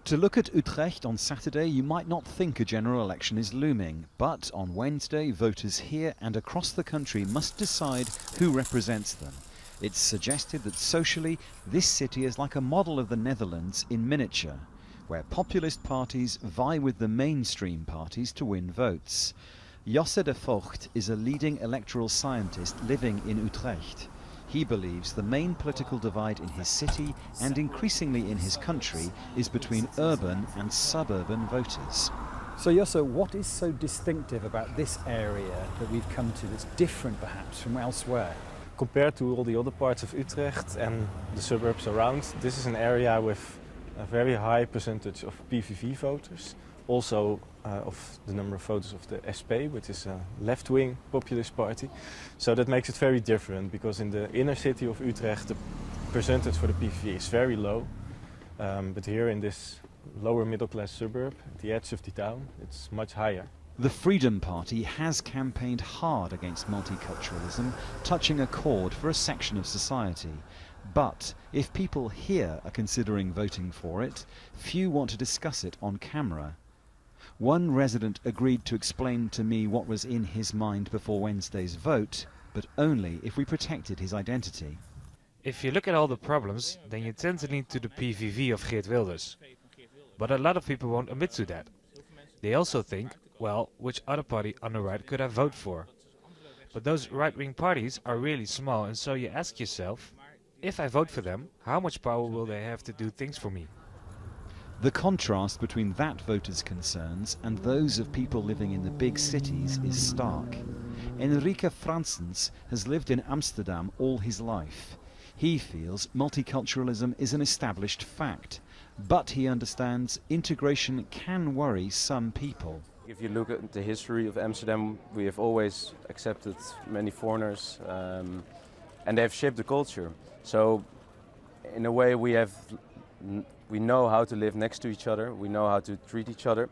To look at Utrecht on Saturday, you might not think a general election is looming, but on Wednesday, voters here and across the country must decide who represents them. It's suggested that socially, this city is like a model of the Netherlands in miniature, where populist parties vie with the mainstream parties to win votes. Josse de Vogt is a leading electoral scientist living in Utrecht. He believes the main political divide in his city and increasingly in his country is between urban and suburban voters. So Josse, what is so distinctive about this area that we've come to that's different perhaps from elsewhere? Compared to all the other parts of Utrecht and the suburbs around, this is an area with a very high percentage of PVV voters, also of the number of voters of the SP, which is a left-wing populist party. So that makes it very different, because in the inner city of Utrecht the percentage for the PVV is very low, but here in this lower middle-class suburb, at the edge of the town, it's much higher. The Freedom Party has campaigned hard against multiculturalism, touching a chord for a section of society. But if people here are considering voting for it, few want to discuss it on camera. One resident agreed to explain to me what was in his mind before Wednesday's vote, but only if we protected his identity. If you look at all the problems, then you tend to lean to the PVV of Geert Wilders. But a lot of people won't admit to that. They also think, well, which other party on the right could I vote for? But those right-wing parties are really small, and so you ask yourself, if I vote for them, how much power will they have to do things for me? The contrast between that voters' concerns and those of people living in the big cities is stark. Enrique Franssens has lived in Amsterdam all his life. He feels multiculturalism is an established fact, but he understands integration can worry some people. If you look at the history of Amsterdam, we have always accepted many foreigners, and they have shaped the culture. So, in a way, we know how to live next to each other, we know how to treat each other.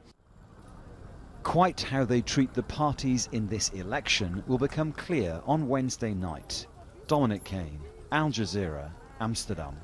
Quite how they treat the parties in this election will become clear on Wednesday night. Dominic Kane, Jazeera, Amsterdam.